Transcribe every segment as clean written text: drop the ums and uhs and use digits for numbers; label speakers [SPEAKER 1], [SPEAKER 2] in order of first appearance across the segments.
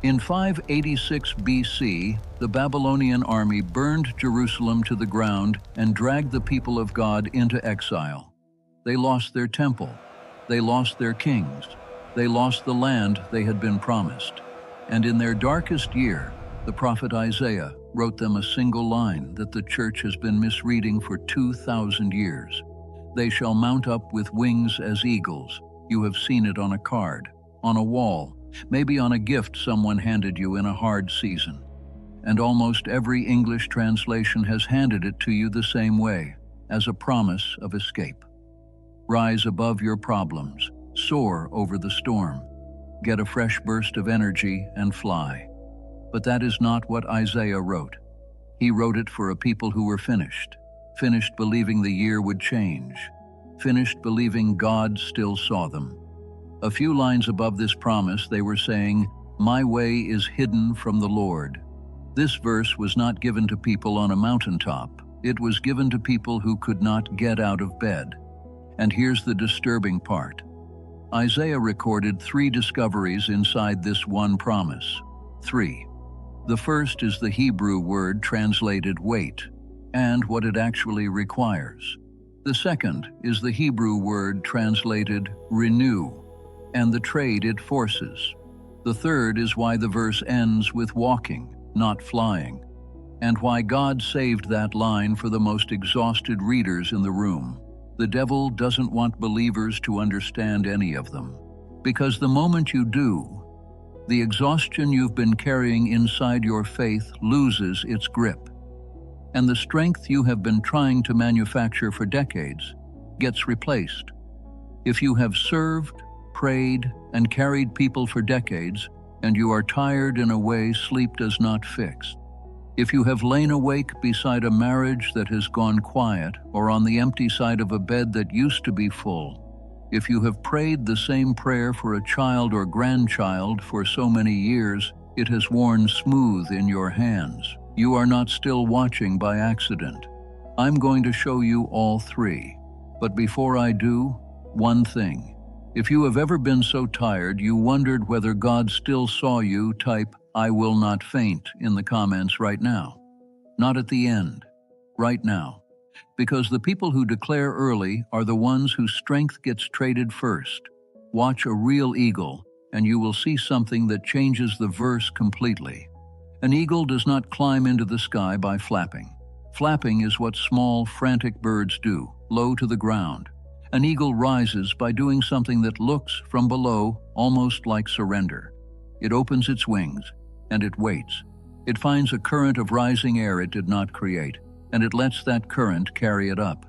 [SPEAKER 1] In 586 BC, the Babylonian army burned Jerusalem to the ground and dragged the people of God into exile. They lost their temple. They lost their kings. They lost the land they had been promised. And in their darkest year, the prophet Isaiah wrote them a single line that the church has been misreading for 2,000 years. They shall mount up with wings as eagles. You have seen it on a card, on a wall, maybe on a gift someone handed you in a hard season. And almost every English translation has handed it to you the same way, as a promise of escape. Rise above your problems, soar over the storm, get a fresh burst of energy and fly. But that is not what Isaiah wrote. He wrote it for a people who were finished believing the year would change, finished believing God still saw them. A few lines above this promise, they were saying, "My way is hidden from the Lord." This verse was not given to people on a mountaintop. It was given to people who could not get out of bed. And here's the disturbing part. Isaiah recorded 3 discoveries inside this one promise. 3. The first is the Hebrew word translated wait, and what it actually requires. The second is the Hebrew word translated renew, and the trade it forces. The third is why the verse ends with walking, not flying, and why God saved that line for the most exhausted readers in the room. The devil doesn't want believers to understand any of them, because the moment you do, the exhaustion you've been carrying inside your faith loses its grip, and the strength you have been trying to manufacture for decades gets replaced. If you have served, prayed, and carried people for decades, and you are tired in a way sleep does not fix, if you have lain awake beside a marriage that has gone quiet or on the empty side of a bed that used to be full, if you have prayed the same prayer for a child or grandchild for so many years, it has worn smooth in your hands. You are not still watching by accident. I'm going to show you all 3. But before I do, one thing. If you have ever been so tired you wondered whether God still saw you, type "I will not faint" in the comments right now. Not at the end. Right now. Because the people who declare early are the ones whose strength gets traded first. Watch a real eagle, and you will see something that changes the verse completely. An eagle does not climb into the sky by flapping. Flapping is what small, frantic birds do, low to the ground. An eagle rises by doing something that looks, from below, almost like surrender. It opens its wings, and it waits. It finds a current of rising air it did not create, and it lets that current carry it up.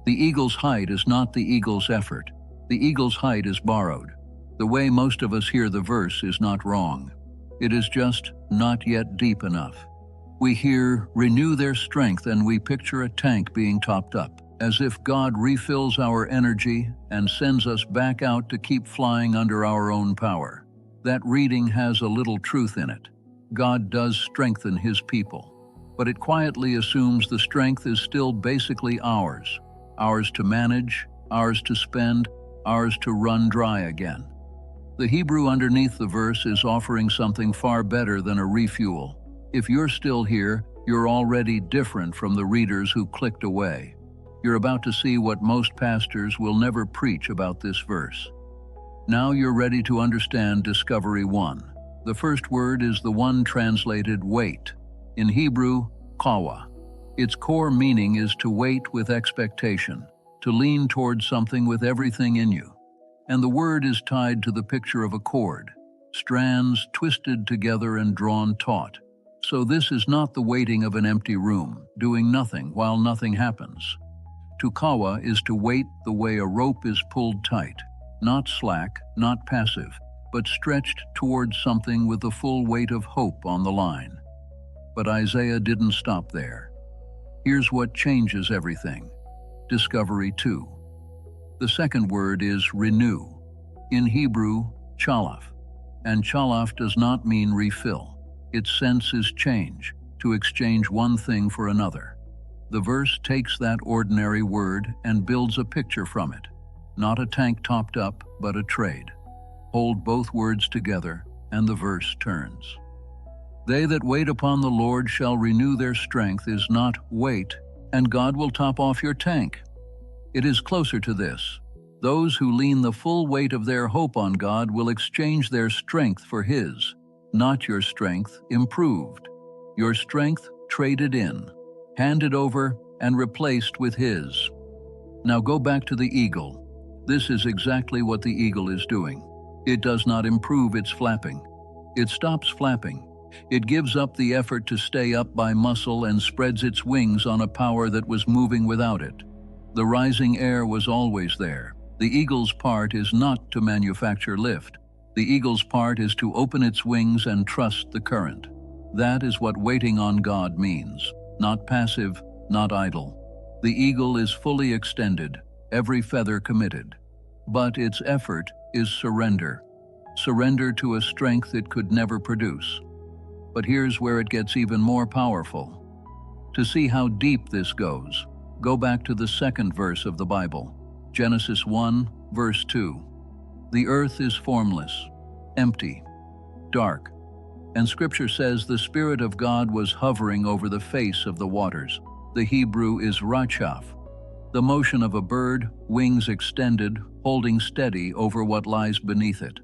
[SPEAKER 1] The eagle's height is not the eagle's effort. The eagle's height is borrowed. The way most of us hear the verse is not wrong. It is just not yet deep enough. We hear, "renew their strength," and we picture a tank being topped up, as if God refills our energy and sends us back out to keep flying under our own power. That reading has a little truth in it. God does strengthen His people, but it quietly assumes the strength is still basically ours. Ours to manage, ours to spend, ours to run dry again. The Hebrew underneath the verse is offering something far better than a refuel. If you're still here, you're already different from the readers who clicked away. You're about to see what most pastors will never preach about this verse. Now you're ready to understand Discovery 1. The first word is the one translated wait. In Hebrew, kawa. Its core meaning is to wait with expectation, to lean toward something with everything in you. And the word is tied to the picture of a cord, strands twisted together and drawn taut. So this is not the waiting of an empty room, doing nothing while nothing happens. To kawa is to wait the way a rope is pulled tight, not slack, not passive, but stretched towards something with the full weight of hope on the line. But Isaiah didn't stop there. Here's what changes everything. Discovery 2. The second word is renew. In Hebrew, chalaf. And chalaf does not mean refill. Its sense is change, to exchange one thing for another. The verse takes that ordinary word and builds a picture from it. Not a tank topped up, but a trade. Hold both words together, And the verse turns. They that wait upon the Lord shall renew their strength is not wait, and God will top off your tank. It is closer to this. Those who lean the full weight of their hope on God will exchange their strength for His, not your strength improved. Your strength traded in, handed over, and replaced with His. Now go back to the eagle. This is exactly what the eagle is doing. It does not improve its flapping. It stops flapping. It gives up the effort to stay up by muscle and spreads its wings on a power that was moving without it. The rising air was always there. The eagle's part is not to manufacture lift. The eagle's part is to open its wings and trust the current. That is what waiting on God means. Not passive, not idle. The eagle is fully extended, every feather committed. But its effort is surrender. Surrender to a strength it could never produce. But here's where it gets even more powerful. To see how deep this goes, go back to the second verse of the Bible, Genesis 1, verse 2. The earth is formless, empty, dark, and Scripture says the Spirit of God was hovering over the face of the waters. The Hebrew is rachaf, the motion of a bird, wings extended, holding steady over what lies beneath it.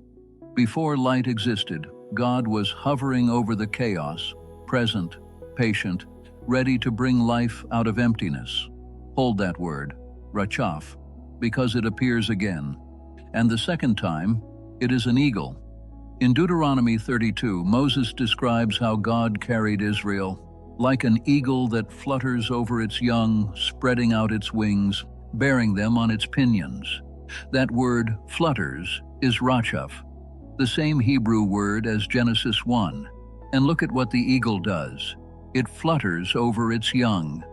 [SPEAKER 1] Before light existed, God was hovering over the chaos, present, patient, ready to bring life out of emptiness. Hold that word, rachaf, because it appears again. And the second time, it is an eagle. In Deuteronomy 32, Moses describes how God carried Israel like an eagle that flutters over its young, spreading out its wings, bearing them on its pinions. That word, flutters, is rachaf, the same Hebrew word as Genesis 1. And look at what the eagle does. It flutters over its young.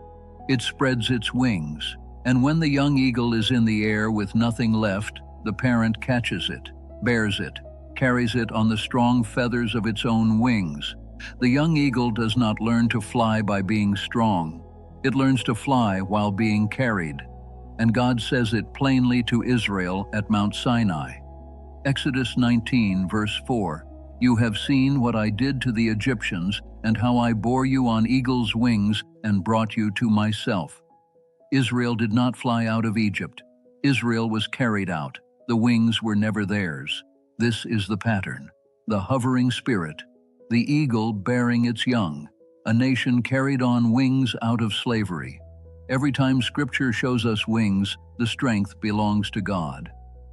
[SPEAKER 1] It spreads its wings. And when the young eagle is in the air with nothing left, the parent catches it, bears it, carries it on the strong feathers of its own wings. The young eagle does not learn to fly by being strong. It learns to fly while being carried. And God says it plainly to Israel at Mount Sinai. Exodus 19, verse 4, You have seen what I did to the Egyptians, and how I bore you on eagle's wings and brought you to myself. Israel did not fly out of Egypt. Israel was carried out. The wings were never theirs. This is the pattern. The hovering spirit, the eagle bearing its young, a nation carried on wings out of slavery. Every time Scripture shows us wings, the strength belongs to God.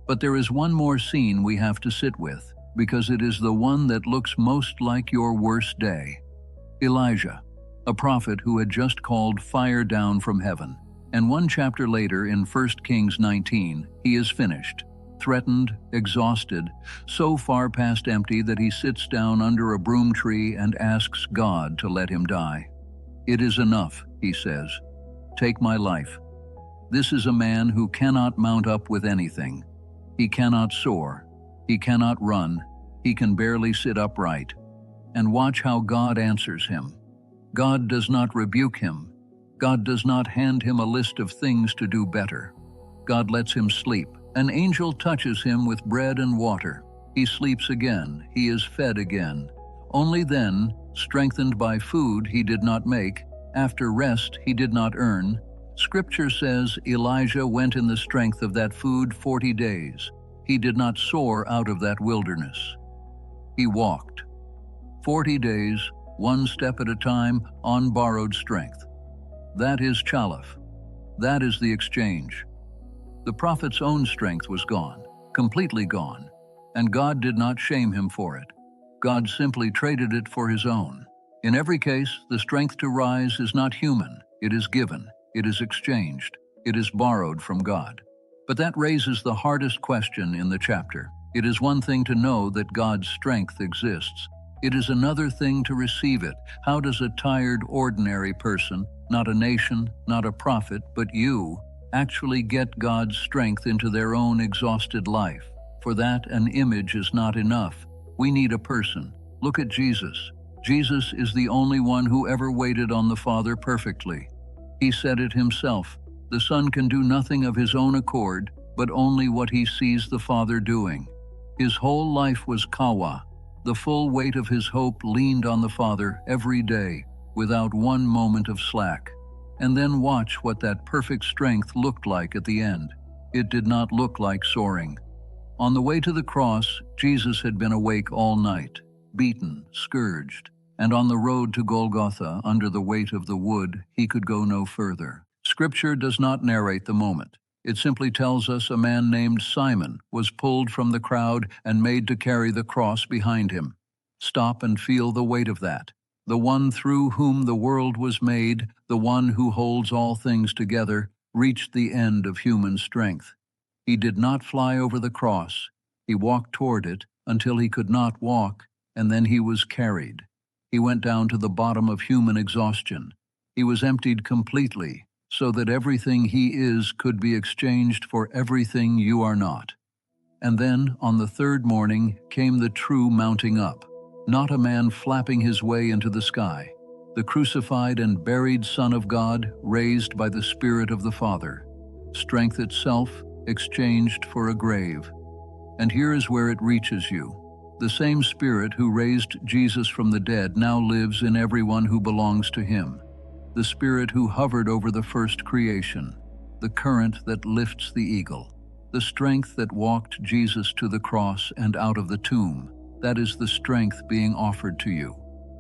[SPEAKER 1] But there is one more scene we have to sit with, because it is the one that looks most like your worst day. Elijah, a prophet who had just called fire down from heaven. And one chapter later in 1 Kings 19, he is finished, threatened, exhausted, so far past empty that he sits down under a broom tree and asks God to let him die. It is enough, he says. Take my life. This is a man who cannot mount up with anything. He cannot soar. He cannot run. He can barely sit upright. And watch how God answers him. God does not rebuke him. God does not hand him a list of things to do better. God lets him sleep. An angel touches him with bread and water. He sleeps again. He is fed again. Only then, strengthened by food he did not make, after rest he did not earn, Scripture says Elijah went in the strength of that food 40 days. He did not soar out of that wilderness. He walked. 40 days, one step at a time, on borrowed strength. That is chalaf. That is the exchange. The prophet's own strength was gone, completely gone, and God did not shame him for it. God simply traded it for his own. In every case, the strength to rise is not human. It is given. It is exchanged. It is borrowed from God. But that raises the hardest question in the chapter. It is one thing to know that God's strength exists. It is another thing to receive it. How does a tired, ordinary person, not a nation, not a prophet, but you, actually get God's strength into their own exhausted life? For that, an image is not enough. We need a person. Look at Jesus. Jesus is the only one who ever waited on the Father perfectly. He said it himself. The Son can do nothing of his own accord, but only what he sees the Father doing. His whole life was kawa, The full weight of his hope leaned on the Father every day, without one moment of slack. And then watch what that perfect strength looked like at the end. It did not look like soaring. On the way to the cross, Jesus had been awake all night, beaten, scourged, and on the road to Golgotha, under the weight of the wood, he could go no further. Scripture does not narrate the moment. It simply tells us a man named Simon was pulled from the crowd and made to carry the cross behind him. Stop and feel the weight of that. The one through whom the world was made, the one who holds all things together, reached the end of human strength. He did not fly over the cross. He walked toward it until he could not walk, and then he was carried. He went down to the bottom of human exhaustion. He was emptied completely, so that everything he is could be exchanged for everything you are not. And then, on the third morning, came the true mounting up, not a man flapping his way into the sky, the crucified and buried Son of God, raised by the Spirit of the Father, strength itself exchanged for a grave. And here is where it reaches you. The same Spirit who raised Jesus from the dead now lives in everyone who belongs to him. The Spirit who hovered over the first creation, the current that lifts the eagle, the strength that walked Jesus to the cross and out of the tomb, that is the strength being offered to you.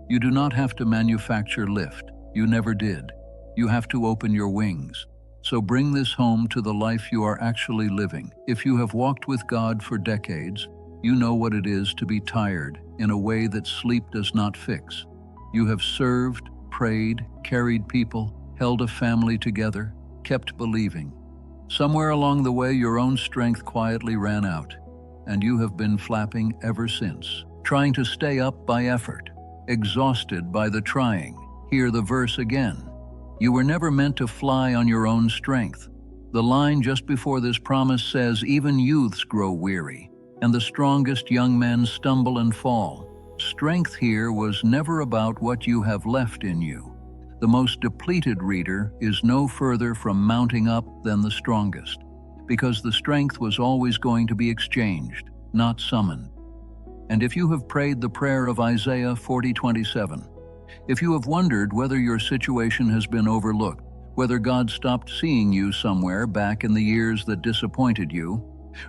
[SPEAKER 1] You do not have to manufacture lift. You never did. You have to open your wings. So bring this home to the life you are actually living. If you have walked with God for decades, you know what it is to be tired in a way that sleep does not fix. You have served, prayed, carried people, held a family together, kept believing. Somewhere along the way, your own strength quietly ran out, and you have been flapping ever since, trying to stay up by effort, exhausted by the trying. Hear the verse again. You were never meant to fly on your own strength. The line just before this promise says, even youths grow weary, and the strongest young men stumble and fall. Strength here was never about what you have left in you. The most depleted reader is no further from mounting up than the strongest, because the strength was always going to be exchanged, not summoned. And if you have prayed the prayer of Isaiah 40:27, if you have wondered whether your situation has been overlooked, whether God stopped seeing you somewhere back in the years that disappointed you,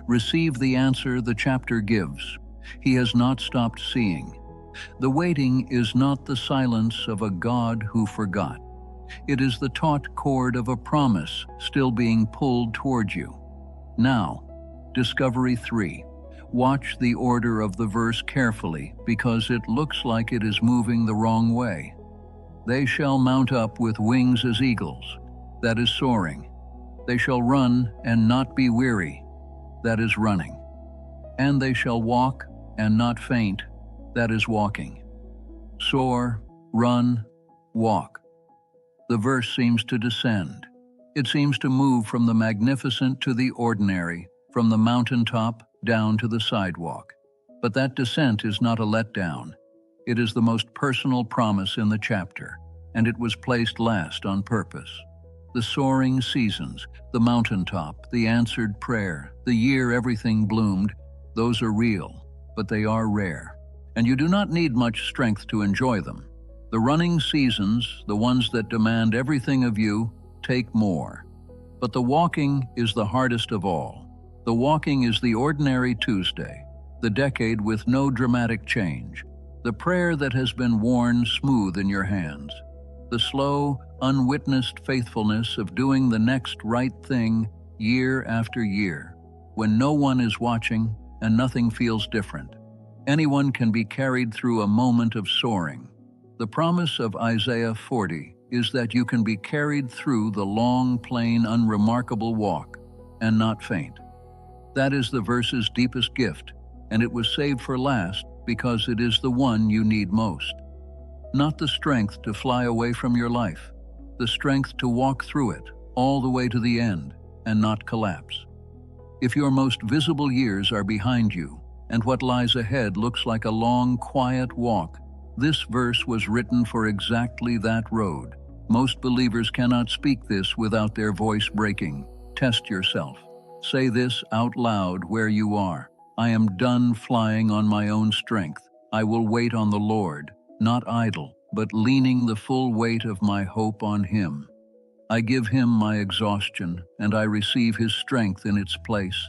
[SPEAKER 1] receive the answer the chapter gives. He has not stopped seeing. The waiting is not the silence of a God who forgot. It is the taut cord of a promise still being pulled toward you. Now, Discovery 3. Watch the order of the verse carefully, because it looks like it is moving the wrong way. They shall mount up with wings as eagles. That is soaring. They shall run and not be weary. That is running. And they shall walk and not faint. That is walking. Soar, run, walk. The verse seems to descend. It seems to move from the magnificent to the ordinary, from the mountaintop down to the sidewalk. But that descent is not a letdown. It is the most personal promise in the chapter, and it was placed last on purpose. The soaring seasons, the mountaintop, the answered prayer, the year everything bloomed, those are real, but they are rare. And you do not need much strength to enjoy them. The running seasons, the ones that demand everything of you, take more. But the walking is the hardest of all. The walking is the ordinary Tuesday, the decade with no dramatic change, the prayer that has been worn smooth in your hands, the slow, unwitnessed faithfulness of doing the next right thing year after year, when no one is watching and nothing feels different. Anyone can be carried through a moment of soaring. The promise of Isaiah 40 is that you can be carried through the long, plain, unremarkable walk and not faint. That is the verse's deepest gift, and it was saved for last because it is the one you need most. Not the strength to fly away from your life, the strength to walk through it all the way to the end and not collapse. If your most visible years are behind you, and what lies ahead looks like a long, quiet walk, this verse was written for exactly that road. Most believers cannot speak this without their voice breaking. Test yourself. Say this out loud where you are. I am done flying on my own strength. I will wait on the Lord, not idle, but leaning the full weight of my hope on Him. I give Him my exhaustion, and I receive His strength in its place.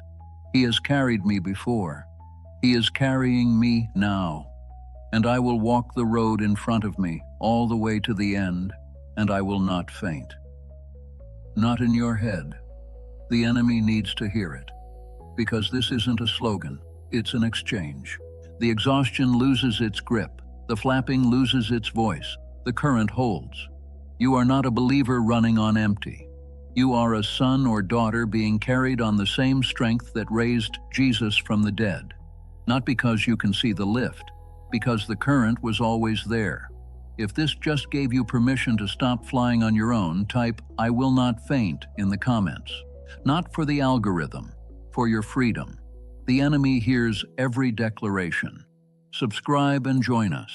[SPEAKER 1] He has carried me before. He is carrying me now. And I will walk the road in front of me, all the way to the end, and I will not faint. Not in your head. The enemy needs to hear it. Because this isn't a slogan, it's an exchange. The exhaustion loses its grip, the flapping loses its voice, the current holds. You are not a believer running on empty. You are a son or daughter being carried on the same strength that raised Jesus from the dead. Not because you can see the lift, because the current was always there. If this just gave you permission to stop flying on your own, type "I will not faint" in the comments. Not for the algorithm, for your freedom. The enemy hears every declaration. Subscribe and join us.